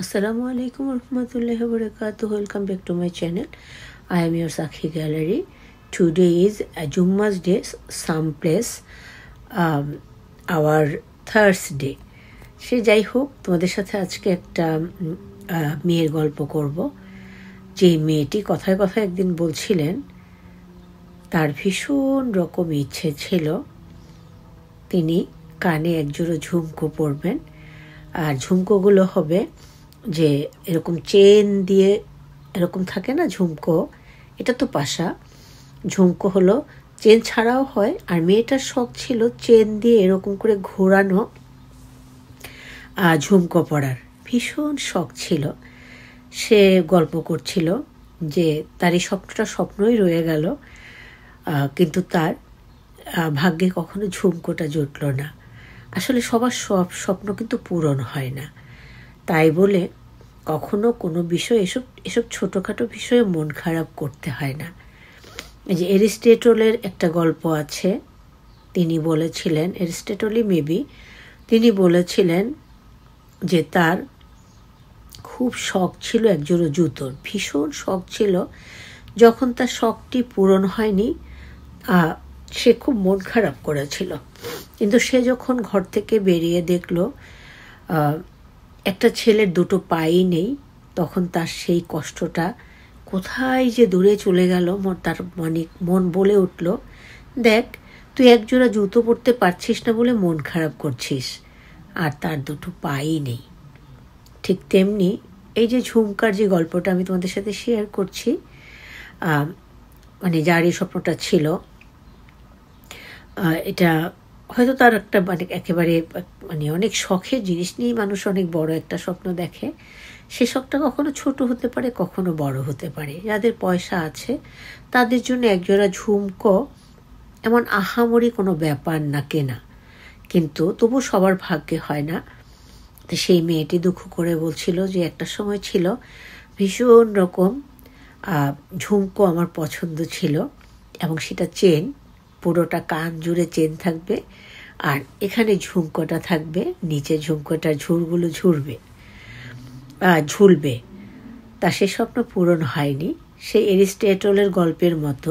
Assalamu alaikum warahmatullahi wabarakatuh. Welcome back to my channel. I am your Sakhi Gallery. Today is a Jumma's day, some place, our Thursday. সে যাই হোক, তোমাদের সাথে আজকে একটা মেয়ের গল্প করব। যে মেয়েটি কথায় কথায় একদিন বলছিলেন তার ভীষণ রকম ইচ্ছে ছিল তিনি কানে একজোড়া ঝুমকো পরবেন, আর ঝুমকোগুলো হবে যে এরকম চেন দিয়ে এরকম থাকে না ঝুমকো, এটা তো পাশা। ঝুমকো হলো চেন ছাড়াও হয়, আর মেয়েটার শখ ছিল চেন দিয়ে এরকম করে ঘোরানো ঝুমকো পরার, ভীষণ শখ ছিল। সে গল্প করছিল যে তার এই স্বপ্নটা স্বপ্নই রয়ে গেল, কিন্তু তার ভাগ্যে কখনো ঝুমকোটা জুটল না। আসলে সবার সব স্বপ্ন কিন্তু পূরণ হয় না, তাই বলে কখনো কোনো বিষয় এসব ছোটোখাটো বিষয়ে মন খারাপ করতে হয় না। এই যে অ্যারিস্টটলের একটা গল্প আছে, তিনি বলেছিলেন, অ্যারিস্টটলই মেবি, তিনি বলেছিলেন যে তার খুব শখ ছিল একজোড়া জুতোর, ভীষণ শখ ছিল। যখন তার শখটি পূরণ হয়নি সে খুব মন খারাপ করেছিল, কিন্তু সে যখন ঘর থেকে বেরিয়ে দেখলো একটা ছেলের দুটো পাই নেই, তখন তার সেই কষ্টটা কোথায় যে দূরে চলে গেল। তার মন বলে উঠল, দেখ তুই একজোড়া জুতো পরতে পারছিস না বলে মন খারাপ করছিস, আর তার দুটো পাই নেই। ঠিক তেমনি এই যে ঝুমকার যে গল্পটা আমি তোমাদের সাথে শেয়ার করছি, মানে যার এই স্বপ্নটা ছিল, এটা হয়তো তার একটা মানে একেবারে মানে অনেক শখের জিনিস নিয়েই মানুষ অনেক বড় একটা স্বপ্ন দেখে। সে শখটা কখনো ছোট হতে পারে, কখনো বড় হতে পারে। যাদের পয়সা আছে তাদের জন্য একজোড়া ঝুমকো এমন আহামরি কোনো ব্যাপার না কেনা, কিন্তু তবু সবার ভাগ্যে হয় না। তো সেই মেয়েটি দুঃখ করে বলছিল যে একটা সময় ছিল ভীষণ রকম ঝুমকো আমার পছন্দ ছিল, এবং সেটা চেন, পুরোটা কান জুড়ে চেন থাকবে, আর এখানে ঝুমকোটা থাকবে, নিচে ঝুমকোটার ঝুলগুলো ঝুলবে। তা সে স্বপ্ন পূরণ হয়নি। সেই অ্যারিস্টটলের গল্পের মতো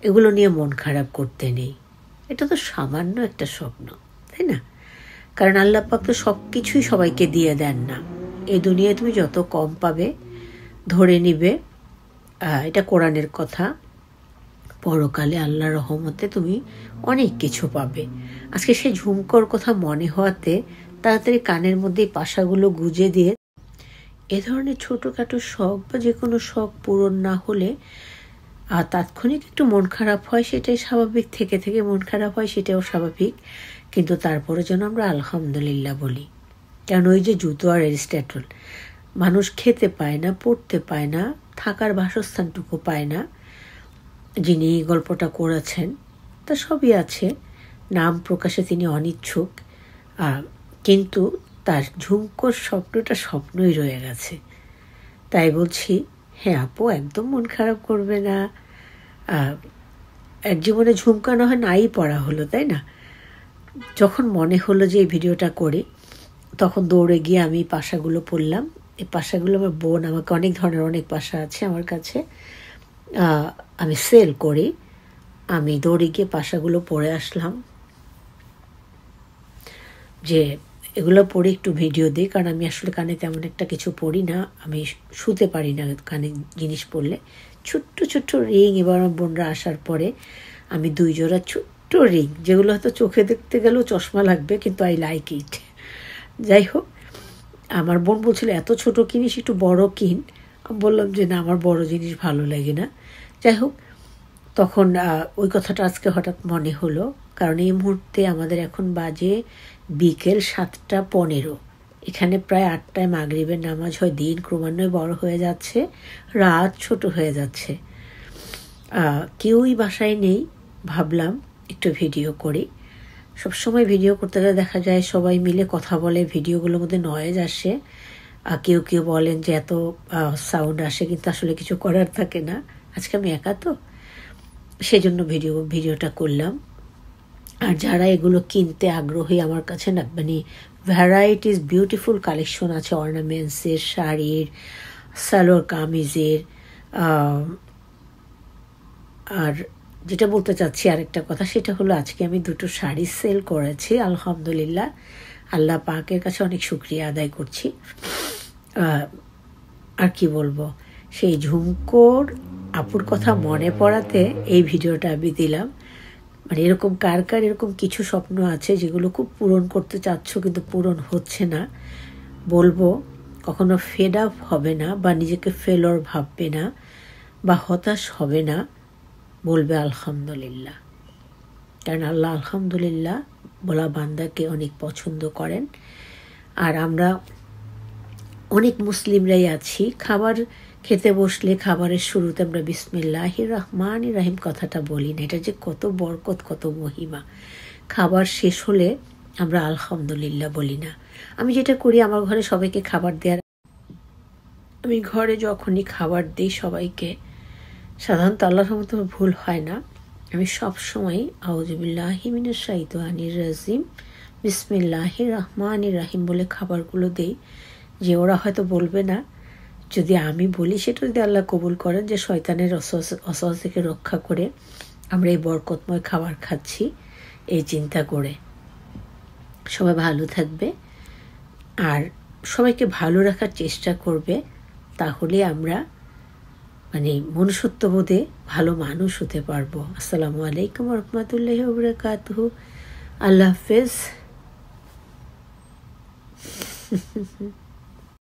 এগুলো নিয়ে মন খারাপ করতে নেই। এটা তো সামান্য একটা স্বপ্ন, তাই না? কারণ আল্লাহ পাক তো সব কিছুই সবাইকে দিয়ে দেন না। এই দুনিয়ায় তুমি যত কম পাবে ধরে নিবে, এটা কোরআনের কথা, পরকালে আল্লাহর রহমতে তুমি অনেক কিছু পাবে। আজকে সেই ঝুমকোর কথা মনে হওয়াতে তাড়াতাড়ি কানের মধ্যে পাশাগুলো গুজে দিয়ে, এ ধরনের ছোটোখাটো শখ বা যে কোনো শখ পূরণ না হলে তাৎক্ষণিক একটু মন খারাপ হয়, সেটাই স্বাভাবিক। থেকে থেকে মন খারাপ হয়, সেটাও স্বাভাবিক, কিন্তু তারপরে যেন আমরা আলহামদুলিল্লাহ বলি। কারণ ওই যে জুতো আর অ্যারিস্টটল, মানুষ খেতে পায় না, পড়তে পায় না, থাকার বাসস্থানটুকু পায় না। যিনি গল্পটা করেছেন তা সবই আছে, নাম প্রকাশে তিনি অনিচ্ছুক, কিন্তু তার ঝুমকোর স্বপ্নটা স্বপ্নই রয়ে গেছে। তাই বলছি, হ্যাঁ আপু, একদম মন খারাপ করবে না। এক জীবনে ঝুমকা না হয় নাই পড়া হলো, তাই না? যখন মনে হলো যে এই ভিডিওটা করি, তখন দৌড়ে গিয়ে আমি পাশাগুলো পরলাম। এই পাশাগুলো আমার বোন, আমাকে অনেক ধরনের অনেক পাশা আছে আমার কাছে, আমি সেল করি। আমি দৌড়ে গিয়ে পাশাগুলো পরে আসলাম, যে এগুলো পরে একটু ভিডিও দিই, কারণ আমি আসলে কানে তেমন একটা কিছু পরি না, আমি শুতে পারি না কানে জিনিস পরলে। ছোট্ট ছোট্ট রিং, এবার আমার বোনরা আসার পরে আমি 2 জোড়া ছোট্ট রিং, যেগুলো হয়তো চোখে দেখতে গেলেও চশমা লাগবে, কিন্তু আই লাইক ইট। যাই হোক, আমার বোন বলছিল এত ছোট কিনিস, একটু বড় কিন। বললাম যে না, আমার বড় জিনিস ভালো লাগে না। যাই হোক, তখন ওই কথাটা আজকে হঠাৎ মনে হলো, কারণ এই মুহূর্তে আমাদের এখন বাজে বিকেল 7:15। এখানে প্রায় 8টায় মাগরিবের নামাজ হয়। দিন ক্রমান্বয়ে বড় হয়ে যাচ্ছে, রাত ছোট হয়ে যাচ্ছে, কেউই বাসায় নেই। ভাবলাম একটু ভিডিও করি। সবসময় ভিডিও করতে গেলে দেখা যায় সবাই মিলে কথা বলে, ভিডিওগুলোর মধ্যে নয়েজ আসে, কেউ কেউ বলেন যে এত সাউন্ড আসে, কিন্তু আসলে কিছু করার থাকে না। আজকে আমি একা তো, সেজন্য ভিডিওটা করলাম। আর যারা এগুলো কিনতে আগ্রহী আমার কাছে না, মানে ভ্যারাইটিস বিউটিফুল কালেকশন আছে, অর্নামেন্টসের, শাড়ির, সালোয়ার কামিজের। আর যেটা বলতে চাচ্ছি আরেকটা কথা, সেটা হলো আজকে আমি 2টো শাড়ি সেল করেছি, আলহামদুলিল্লাহ। আল্লাহ পাকের কাছে অনেক শুকরিয়া আদায় করছি। আর কি বলবো, সেই ঝুমকোর আপুর কথা মনে পড়াতে এই ভিডিওটা আমি দিলাম। মানে এরকম কার কার এরকম কিছু স্বপ্ন আছে যেগুলো খুব পূরণ করতে চাচ্ছ কিন্তু পূরণ হচ্ছে না, বলবো কখনো ফেড আপ হবে না বা নিজেকে ফেলর ভাববে না বা হতাশ হবে না, বলবে আলহামদুলিল্লাহ। কারণ আল্লাহ আলহামদুলিল্লাহ বলা বান্দাকে অনেক পছন্দ করেন। আর আমরা অনেক মুসলিমরাই আছি, খাবার খেতে বসলে খাবারের শুরুতে আমরা বিসমিল্লাহির রহমানির রহিম কথাটা বলি না। এটা যে কত বরকত, কত মহিমা। খাবার শেষ হলে আমরা আলহামদুলিল্লাহ বলি না। আমি যেটা করি, আমার ঘরে সবাইকে খাবার দেওয়ার, আমি ঘরে যখনই খাবার দিই সবাইকে, সাধারণত আল্লাহর রহমতে ভুল হয় না, আমি সবসময় আউযুবিল্লাহি মিনাশ শাইতানির রাজিম বিসমিল্লাহির রহমানির রহিম বলে খাবারগুলো দিই। যে ওরা হয়তো বলবে না, যদি আমি বলি সেটা যদি আল্লাহ কবুল করেন যে শয়তানের অসওয়াস থেকে রক্ষা করে আমরা এই বরকতময় খাবার খাচ্ছি, এই চিন্তা করে। সবাই ভালো থাকবে আর সবাইকে ভালো রাখার চেষ্টা করবে, তাহলে আমরা মানে মনুষ্যত্ববোধে ভালো মানুষ হতে পারবো। আসসালামু আলাইকুম রহমতুল্লাহি ওয়া বারাকাতুহু। আল্লাহ হাফেজ।